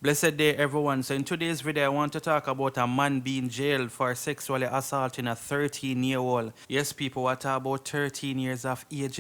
Blessed day, everyone. So in today's video, I want to talk about a man being jailed for sexually assaulting a 13-year-old. Yes, people, what about 13 years of age,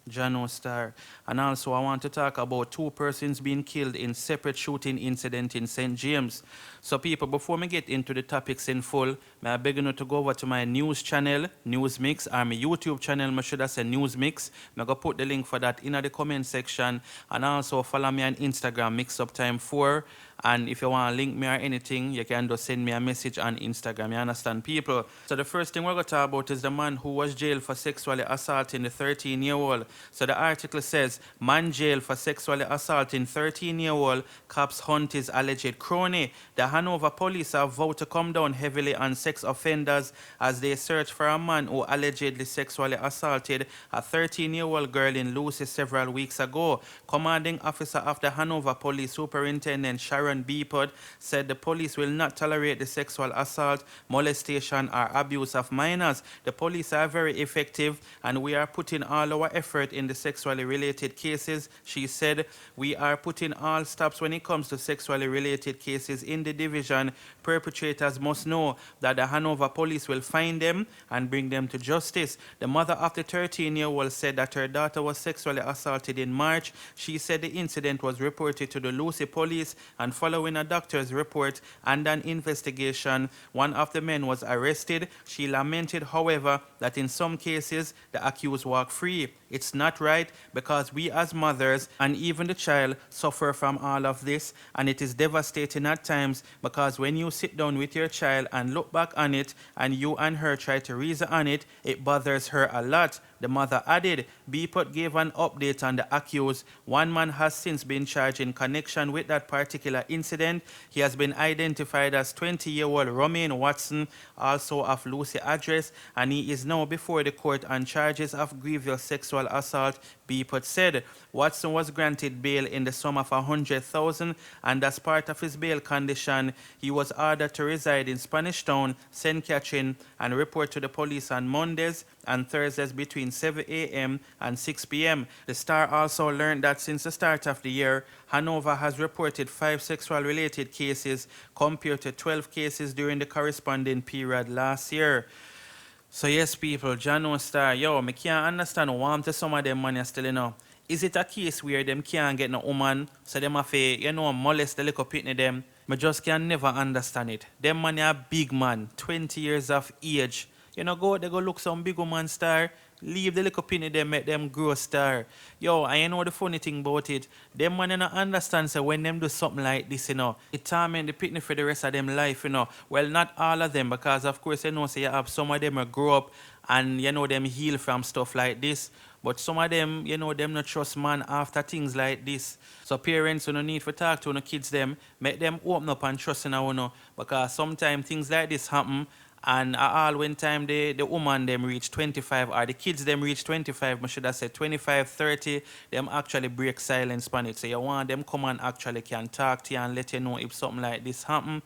Jano Star. And also, I want to talk about two persons being killed in separate shooting incident in St. James. So, people, before we get into the topics in full, may I beg you to go over to my news channel, News Mix, or my YouTube channel, I should have said News Mix. I'm going to put the link for that in the comment section. And also, follow me on Instagram, MixUpTime4. And if you want to link me or anything, you can just send me a message on Instagram. You understand, people? So the first thing we're going to talk about is the man who was jailed for sexually assaulting the 13-year-old. So the article says, man jailed for sexually assaulting 13-year-old, cops hunt his alleged crony. The Hanover police have vowed to come down heavily on sex offenders as they search for a man who allegedly sexually assaulted a 13-year-old girl in Lucy several weeks ago. Commanding officer of the Hanover Police Superintendent Sharon Beepod said the police will not tolerate the sexual assault, molestation, or abuse of minors. The police are very effective and we are putting all our effort in the sexually related cases. She said, we are putting all stops when it comes to sexually related cases in the division. Perpetrators must know that the Hanover police will find them and bring them to justice. The mother of the 13-year-old said that her daughter was sexually assaulted in March. She said the incident was reported to the Lucy police, and following a doctor's report and an investigation, one of the men was arrested. She lamented, however, that in some cases the accused walk free. It's not right because we as mothers and even the child suffer from all of this, and it is devastating at times because when you sit down with your child and look back on it and you and her try to reason on it, it bothers her a lot. The mother added. Beepot gave an update on the accused. One man has since been charged in connection with that particular incident. He has been identified as 20-year-old Romaine Watson, also of Lucy address, and he is now before the court on charges of grievous sexual assault. Beepot said Watson was granted bail in the sum of $100,000, and as part of his bail condition, he was ordered to reside in Spanish Town, St. Catherine, and report to the police on Mondays and Thursdays between 7 a.m. and 6 p.m. The Star also learned that since the start of the year, Hanover has reported 5 sexual-related cases compared to 12 cases during the corresponding period last year. So yes, people, Jano Star, yo, me can't understand why to some of them money still, Is it a case where them can't get no woman, so them have to, molest the little pitney them? Me just can never understand it. Them money are big man, 20 years of age. They go look some big woman star, leave the little penny them, make them grow star. Yo, I know the funny thing about it. Them man don't understand, so when them do something like this, it torment the pitney for the rest of them life, Well, not all of them, because of course, say you have some of them will grow up and, them heal from stuff like this. But some of them, them not trust man after things like this. So parents who no need to talk to no kids them, make them open up and trust in our because sometimes things like this happen. And all when time the woman them reach 25 or the kids them reach 25, I should have said 25, 30, them actually break silence on it. So you want them come and actually can talk to you and let you know if something like this happen.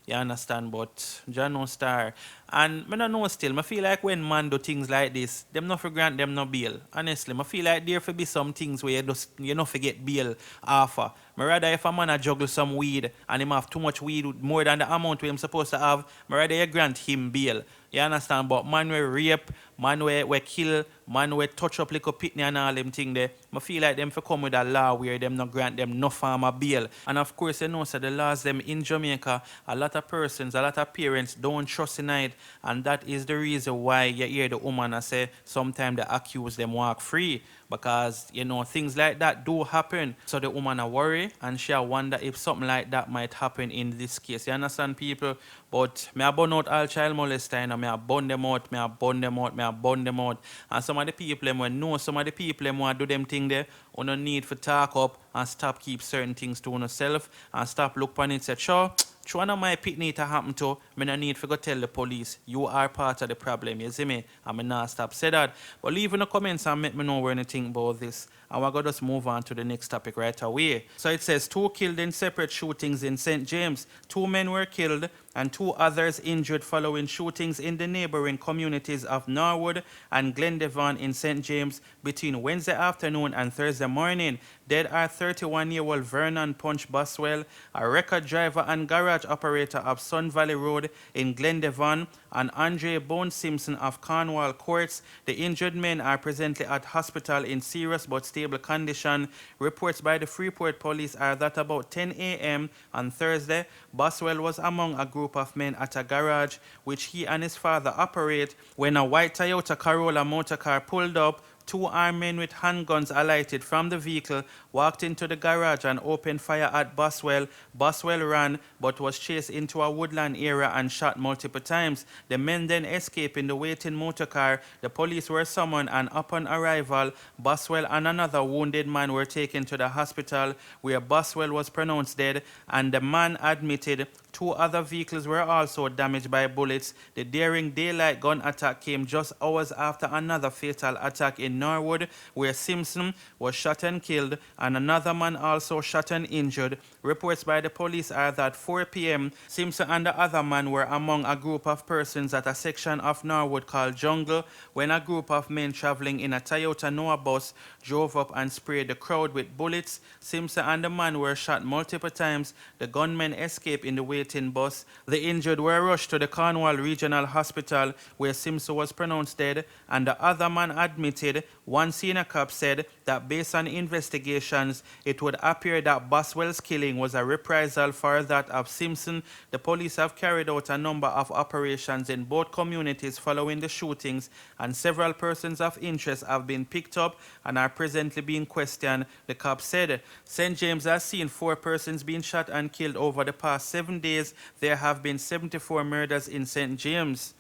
You understand? But Jano Star. And I don't know still, I feel like when man do things like this, them not for grant them no bail. Honestly, I feel like there for be some things where you not forget bail offer. I rather if a man a juggle some weed and him have too much weed more than the amount we him supposed to have, I rather you grant him bail. You understand? But man we rape, man we kill, man we touch up little pitney and all them thing there, I feel like them for come with a law where them not grant them no farmer bail. And of course so the laws them in Jamaica, a lot of persons, a lot of parents don't trust in it. And that is the reason why you hear the woman say sometimes the accused them walk free. Because, things like that do happen. So the woman a worry and she a wonder if something like that might happen in this case. You understand, people? But me a burn out all child molesters, me a burn them out, me a burn them out, me a burn them out. And some of the people them when know some of the people them want do them thing there, you no need to talk up and stop keep certain things to yourself and stop look on it and say, sure, one of my pitney to happen to, me no need to go tell the police. You are part of the problem, you see me? And me not stop say that. But leave in the comments and let me know what you think about this. and we're going to just move on to the next topic right away. So it says 2 killed in separate shootings in St. James. 2 men were killed and 2 others injured following shootings in the neighboring communities of Norwood and Glendevon in St. James between Wednesday afternoon and Thursday morning. Dead are 31-year-old Vernon Punch Boswell, a record driver and garage operator of Sun Valley Road in Glendevon, and Andre Bone Simpson of Cornwall Courts. The injured men are presently at hospital in serious but stable condition. Reports by the Freeport police are that about 10 a.m. on Thursday, Boswell was among a group of men at a garage which he and his father operate when a white Toyota Corolla motorcar pulled up. 2 armed men with handguns alighted from the vehicle, walked into the garage and opened fire at Boswell. Boswell ran but was chased into a woodland area and shot multiple times. The men then escaped in the waiting motorcar. The police were summoned and upon arrival, Boswell and another wounded man were taken to the hospital where Boswell was pronounced dead and the man admitted. 2 other vehicles were also damaged by bullets. The daring daylight gun attack came just hours after another fatal attack in Norwood, where Simpson was shot and killed, and another man also shot and injured. Reports by the police are that 4 p.m., Simpson and the other man were among a group of persons at a section of Norwood called Jungle when a group of men traveling in a Toyota Noah bus drove up and sprayed the crowd with bullets. Simpson and the man were shot multiple times. The gunmen escaped in the waiting bus. The injured were rushed to the Cornwall Regional Hospital where Simpson was pronounced dead, and the other man admitted. One senior cop said that based on investigations, it would appear that Boswell's killing was a reprisal for that of Simpson. The police have carried out a number of operations in both communities following the shootings, and several persons of interest have been picked up and are presently being questioned, the cop said. St. James has seen 4 persons being shot and killed over the past 7 days. There have been 74 murders in St. James.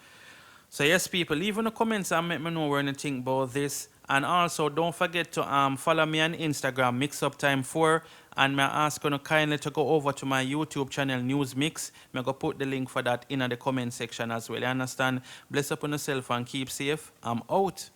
So yes, people, leave in the comments and let me know what you think about this. And also, don't forget to follow me on Instagram, MixUpTime4. And may I ask you kindly to go over to my YouTube channel, News Mix. I'm going to put the link for that in the comment section as well. You understand? Bless up on yourself and keep safe. I'm out.